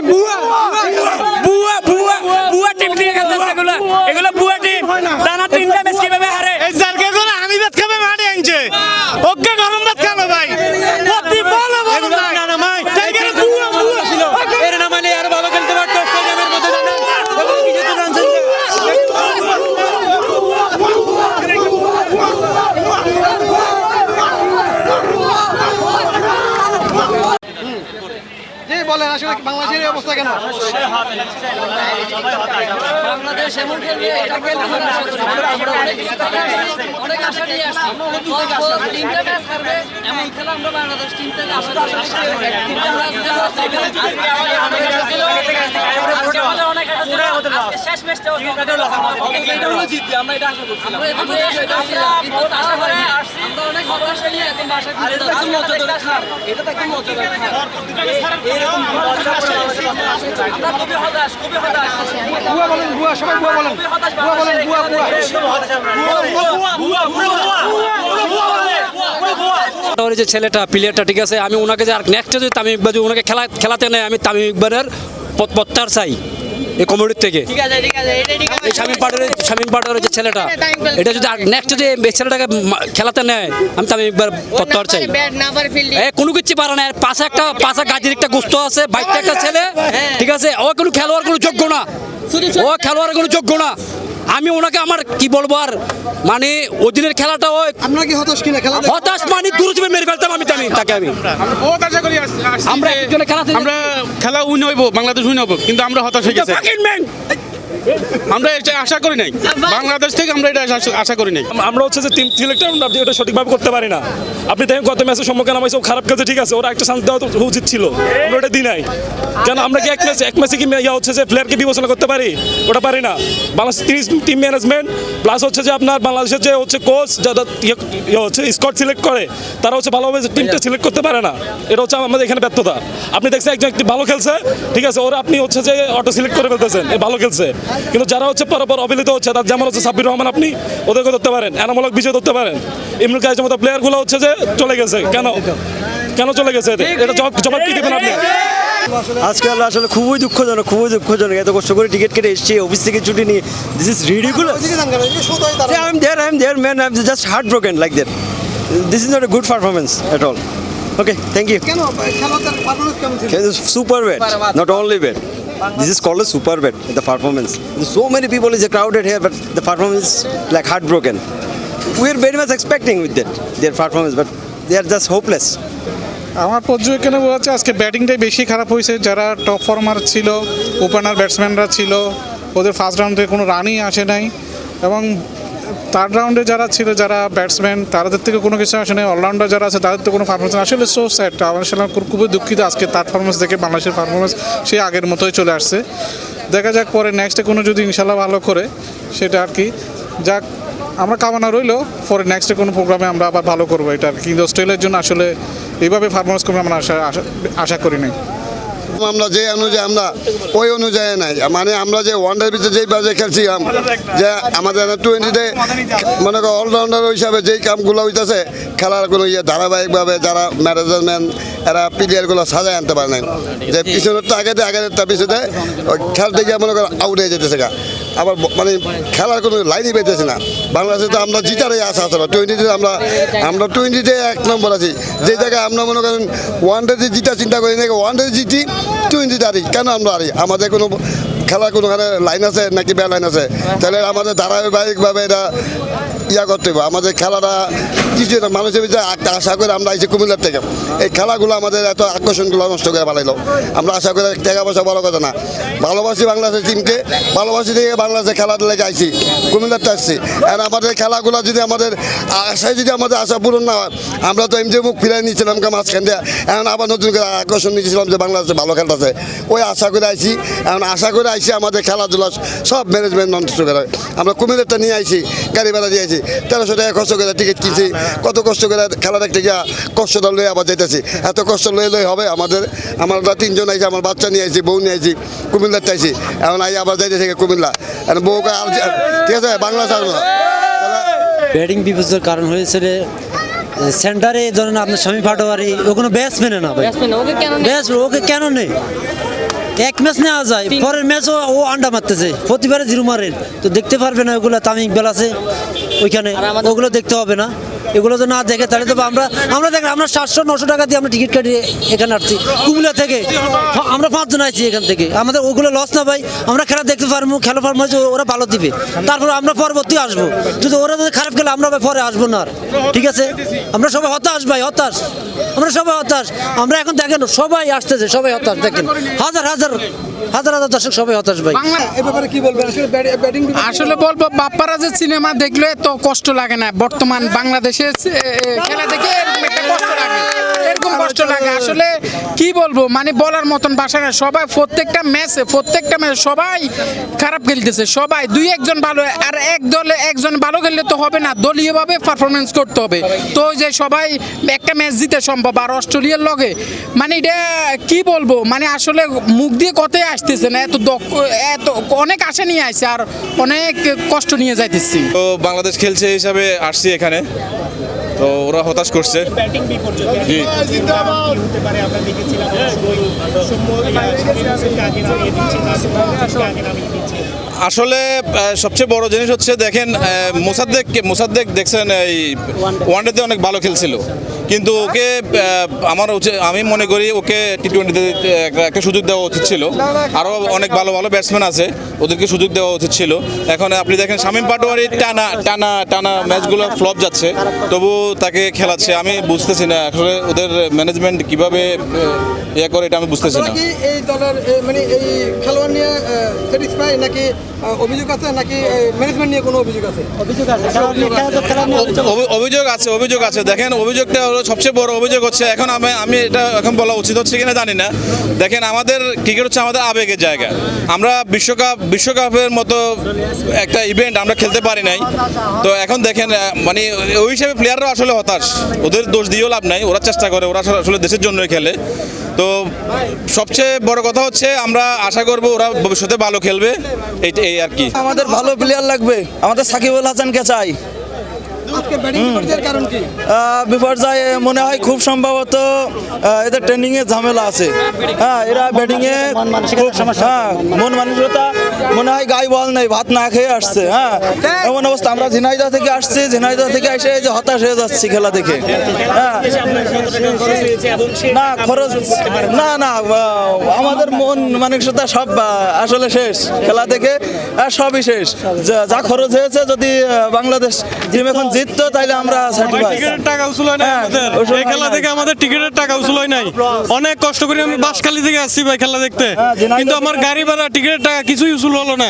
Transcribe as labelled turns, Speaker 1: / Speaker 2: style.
Speaker 1: বুয়া বুয়া বুয়া বুয়া টিম দিয়ে খেলতেছে এগুলো এগুলো বুয়া টিম টানা তিনটা ম্যাচ কিভাবে হারে
Speaker 2: এই জারকে কোন আমি ভাত খাবে মাঠে আনছে ওকে গরম ভাত খাবে ভাই প্রতি বল বল না না ভাই জায়গা বুয়া বুয়া ছিল
Speaker 1: এর না মানে আর ভালো খেলতে পারতো স্টেডিয়ামের মধ্যে জানেন এবং কি যেতে জানছেন
Speaker 2: বলেন আসলে বাংলাদেশের অবস্থা কেন
Speaker 3: বাংলাদেশ এমন খেলবে এটা খেলবে আমরা অনেক আশা নিয়ে আসছি তিনটা ম্যাচ হারবে এমন খেলা আমরা বাংলাদেশ টিম থেকে আশা শেষ ম্যাচটা জিতবে আমরা এটা আশা করছিলাম কিন্তু আশা করে আমরা অনেক হতাশা নিয়ে এখন আশা করি এটা তো একদম মজাদার আমরা খুবই হতাশ
Speaker 2: বুয়া বলেন বুয়া সবাই বুয়া বলেন বুয়া বলেন বুয়া বুয়া
Speaker 4: যে ছেলেটা প্লেয়ারটা ঠিক আছে আমি ওনাকে যে আর নেক্সট যদি তামিম ইকবাল যদি ওনাকে খেলাতে নেয় আমি তামিম ইকবালের প্রত্যাহার চাই এই কমিটির থেকে এই শামীম পাটোয়ারের যে ছেলেটা এটা যদি নেক্সট যদি এই ছেলেটাকে খেলাতে নেয় আমি তামিম ইকবাল প্রত্যাহার চাই কোনো কিছু পারে না পাশে গাজির একটা গোস্ত আছে বাইকটা একটা ছেলে ঠিক আছে ও কোনো খেলোয়াড় কোনো যোগ্য না ও খেলোয়াড়ের কোনো যোগ্য না আমি ওনাকে আমার কি বলবো আর মানে ওদিনের খেলাটা ওই
Speaker 2: আপনারা কি হতাশ কিনা খেলা
Speaker 4: হতাশ মানে দূরজীবে মেরে ফেলতাম আমি তাকে আমি
Speaker 5: বহুত আশা করি
Speaker 4: আমরা একজনের
Speaker 5: আমরা খেলা উইন হইব বাংলাদেশ উইন হইব কিন্তু আমরা হতাশ হয়ে গেছি আমরা এটা আশা করি নাই বাংলাদেশ থেকে আমরা এটা আশা করি নাই
Speaker 6: আমরা হচ্ছে যে টিম সিলেক্টর আমরা এটা সঠিকভাবে করতে পারি না আপনি দেখেন কত ম্যাচের সম্মুখীন আমায় সব খারাপ খেলছে ঠিক আছে ওরা একটা চান্স দেওয়া তো উচিত ছিল আমরা ওটা দিই নাই কেন আমরা কি এক ম্যাচে কি হচ্ছে যে প্লেয়ারকে বিবেচনা করতে পারি ওটা পারি না বাংলাদেশ টিম ম্যানেজমেন্ট প্লাস হচ্ছে যে আপনার বাংলাদেশের যে হচ্ছে কোচ যারা হচ্ছে স্কোয়াড সিলেক্ট করে তারা হচ্ছে ভালোভাবে টিমটা সিলেক্ট করতে পারে না এটা হচ্ছে আমাদের এখানে ব্যর্থতা আপনি দেখছেন একজন একটি ভালো খেলছে ঠিক আছে ওরা আপনি হচ্ছে যে অটো সিলেক্ট করে ফেলতেছেন ভালো খেলছে কিন্তু যারা হচ্ছে পরপর অবহেলিত হচ্ছে তার যেমন হচ্ছে সাব্বির রহমান আপনি ওদেরকে ধরতে পারেন এনামূলক বিজয় ধরতে পারেন ইমরুল কায়েসের মতো প্লেয়ারগুলো হচ্ছে যে চলে গেছে কেন চলে গেছে এটা জবাব কি দেবেন আপনি
Speaker 7: আজকে আসলে খুবই দুঃখজনক এত কষ্ট করে টিকিট কেটে এসেছি অফিস থেকে ছুটি নিয়ে this is ridiculous I am there man I am just heart broken like that this is not a good performance at all okay thank you
Speaker 2: কেন খেলার পারফরম্যান্স কেমন ছিল
Speaker 7: super bad not only bad this is called a super bad the performance so many people is crowded here but the performance is like heartbroken we are very much expecting with that their performance but they are just hopeless
Speaker 5: আমার পর্যবেক্ষণে বোঝা যাচ্ছে আজকে ব্যাটিংটাই বেশি খারাপ হয়েছে যারা top former ছিল ওপেনার ব্যাটসম্যানরা ছিল ওদের ফার্স্ট রাউন্ডে কোনো রানই আসে নাই এবং থার্ড রাউন্ডে যারা ছিল যারা ব্যাটসম্যান তাদের থেকে কোনো কিছু আসে নাই অলরাউন্ডার যারা আছে তাদের তো কোনো পারফরমেন্স আসলে সো স্যাড আমার সাথে খুবই দুঃখিত আজকে তার পারফরমেন্স দেখে বাংলাদেশের পারফরমেন্স সে আগের মতোই চলে আসছে দেখা যাক পরে নেক্সটে কোনো যদি ইনশাল্লাহ ভালো করে সেটা আর কি যাক আমরা কামনা রইল পরে নেক্সটে কোনো প্রোগ্রামে আমরা আবার ভালো করবো এটা আর কি কিন্তু অস্ট্রেলিয়ার জন্য আসলে এইভাবে পারফরমেন্স করবে আমরা আশা করি নাই
Speaker 8: আমরা যে অনুযায়ী আমরা ওই অনুযায়ী নাই মানে আমরা যে ওয়ানডের ভিতরে যেই বাজে খেলছিলাম যে আমাদের 20-তে মনে করো অলরাউন্ডার হিসাবে যেই কামগুলো হইতেছে খেলার কোনো ধারাবাহিকভাবে যারা ম্যানেজমেন্ট এরা প্লেয়ারগুলো সাজায় আনতে পারে নাই যে পিছনেরটা আগেরটা পিছনে খেলতে গিয়ে মনে করো আউট হয়ে যেতেছে গা আবার মানে খেলার কোনো লাইনই পেতেছে না বাংলাদেশে তো আমরা জিতারই আশা আছে 20-তে আমরা 20-তে 1 নম্বর আছি যে জায়গায় আমরা মনে করেন ওয়ানডেতে জিতা চিন্তা করি না ওয়ানডেতে জিতি 20 আরি কেন আমরা আরি আমাদের কোনো খেলার কোনোখানে লাইন আছে নাকি ব্যাড লাইন আছে তাহলে আমাদের ধারাবাহিকভাবে এটা করতে হবে আমাদের খেলাটা কিছু মানুষের ভিতরে একটা আশা করে আমরা আইছি কুমিল্লার থেকে এই খেলাগুলো আমাদের এত আকর্ষণগুলো নষ্ট করে বানাইলো আমরা আশা করে টাকা পয়সা বড় কথা না ভালোবাসি বাংলাদেশের টিমকে ভালোবাসি থেকে বাংলাদেশের খেলাটা লেগে আইছি কুমিল্লাতে আসছি আর আমাদের খেলাগুলো যদি আমাদের আশায় যদি আমাদের আশা পূরণ না হয় আমরা তো এমনি মুখ ফিরাই নিয়েছিলাম মাঝখান দিয়ে এখন আবার নতুন করে আকর্ষণ নিয়েছিলাম যে বাংলাদেশে ভালো খেলতেছে ওই আশা করে আইছি এখন আশা করে আইছি আমাদের খেলাধুলা সব ম্যানেজমেন্ট নষ্ট করে আমরা কুমিল্লারটা নিয়ে আইছি গাড়ি ভাড়া দিয়ে আইছি 1300 টাকা খরচ করে টিকিট কিনছি কত কষ্ট করে খেলা দেখতে গিয়া কষ্টটা লয়ে আবার যাইতেছি এত কষ্ট লয়ে হবে আমরা 3 জন আইছি আমার বাচ্চা নিয়ে আইছি বউ নিয়ে আইছি কুমিল্লাতে আইছি এখন আই আবার যাইতেছি কুমিল্লা এখন বউকে আর ঠিক আছে বাংলা ছাড়বো না
Speaker 7: ব্যাটিং বিপর্যয়ের কারণ হয়েছে সেন্টারে ধরেন আপনার শামীম পাটোয়ারি ও কোনো ব্যাটসম্যানে না ভাই ওকে কেন নেই
Speaker 9: এক ম্যাচ নেওয়া যায়, পরের ম্যাচও ও আন্ডা মারতেছে, প্রতিবারে জিরো মারেন, তো দেখতে পারবে না ওগুলো। তামিম ইকবাল আছে ওইখানে, ওগুলো দেখতে হবে না। এগুলো তো না দেখে তাহলে তো আমরা দেখেন, আমরা 700-900 টাকা দিয়ে আমরা টিকিট কাটিয়ে এখানে আসছি কুমিল্লা থেকে, আমরা 5 জন আছি এখান থেকে। আমাদের ওগুলো লস না ভাই, আমরা খেলা দেখতে পারবো, খেলা পারবো, ওরা ভালো দিবে, তারপর আমরা পরবর্তী আসবো। যদি ওরা যদি খারাপ খেলে আমরা ভাই পরে আসবো না আর, ঠিক আছে? আমরা সবাই হতাশ ভাই, হতাশ, আমরা সবাই হতাশ। আমরা এখন দেখেন সবাই আসতেছে, সবাই হতাশ, দেখেন হাজার হাজার দর্শক সবাই হতাশ ভাই।
Speaker 10: আসলে বলবো বাপ্পারা যে সিনেমা দেখলে তো কষ্ট লাগে না, বর্তমান বাংলাদেশে খেলা দেখে এরকম একটা কষ্ট লাগে, এরকম কষ্ট লাগে। আসলে কি বলবো, মানে বলার মতন ভাষা না। সবাই প্রত্যেকটা ম্যাচে সবাই খারাপ খেলতেছে, সবাই 2-1 জন ভালো, আর এক দলে একজন ভালো খেললে তো হবে না, দলীয়ভাবে পারফরমেন্স করতে হবে। তো ওই যে সবাই একটা ম্যাচ জিতে সম্ভব, আর অস্ট্রেলিয়ার লগে মানে এটা কি বলবো, মানে আসলে মুখ দিয়ে কথাই আসতেছে না, এত অনেক আশা নিয়ে আসছে আর অনেক কষ্ট নিয়ে যাইতেছি।
Speaker 11: তো বাংলাদেশ খেলছে হিসাবে আসছি এখানে, তো ওরা হতাশ করছে। জি। আসলে সবচেয়ে বড় জিনিস হচ্ছে দেখেন, মোসাদ্দেক দেখছেন এই ওয়ানডেতে অনেক ভালো খেলছিল, কিন্তু ওকে আমি মনে করি ওকে টি-20তে একটা সুযোগ দেওয়া উচিত ছিল। আরও অনেক ভালো ভালো ব্যাটসম্যান আছে, ওদেরকে সুযোগ দেওয়া উচিত ছিল। এখন আপনি দেখেন শামীম পাটোয়ারি টানা ম্যাচগুলো ফ্লপ যাচ্ছে, তবু তাকে খেলাচ্ছে। আমি বুঝতেছি না আসলে ওদের ম্যানেজমেন্ট কিভাবে ইয়ে করে, এটা আমি বুঝতেছি না।
Speaker 12: এই দলের মানে এই খেলোয়াড় নিয়ে স্যাটিসফাই নাকি অভিযোগ আছে, নাকি ম্যানেজমেন্ট নিয়ে কোনো অভিযোগ আছে?
Speaker 11: অভিযোগ আছে। দেখেন অভিযোগটা হলো সবচেয়ে বড় অভিযোগ হচ্ছে, এখন আমি এটা এখন বলা উচিত হচ্ছে কিনা জানি না। দেখেন আমাদের ক্রিকেট হচ্ছে আমাদের আবেগের জায়গা। আমরা বিশ্বকাপের মতো একটা ইভেন্ট আমরা খেলতে পারি নাই। তো এখন দেখেন মানে ওই হিসেবে প্লেয়াররা আসলে হতাশ, ওদের দোষ দিয়েও লাভ নাই, ওরা চেষ্টা করে, ওরা আসলে দেশের জন্যই খেলে। তো সবচেয়ে বড় কথা হচ্ছে আমরা আশা করব ওরা ভবিষ্যতে ভালো খেলবে, এই আর কি।
Speaker 3: আমাদের ভালো প্লেয়ার লাগবে, আমাদের সাকিবুল হাসানকে চাই। বিপর্যয় মনে হয় খুব সম্ভবত এদের ট্রেনিং এর ঝামেলা আছে। হ্যাঁ, এরা ব্যাটিং এ মন মানসিকতা মনে হয় গায়ে বল নেই, ভাত না খেয়ে আসছে। হ্যাঁ, এমন অবস্থা। আমরা ঝিনাইদহ থেকে আসছি, ঝিনাইদহ থেকে এসে যে হতাশ হয়ে যাচ্ছি খেলা দেখে। হ্যাঁ, না খরচ না আমাদের মন মানসিকতা সব আসলে শেষ খেলা দেখে, সবই শেষ। যা খরচ হয়েছে, যদি বাংলাদেশ টিম এখন জিততো তাইলে আমরা
Speaker 2: টিকিটের টাকা উসুল হয় না আমাদের, এই খেলা থেকে আমাদের টিকিটের টাকা উসুল হয় নাই। অনেক কষ্ট করে আমি বাঁশখালী থেকে আসছি ভাই খেলা দেখতে, কিন্তু আমার গাড়ি ভাড়া টিকিটের টাকা কিছুই উসুল হলো না।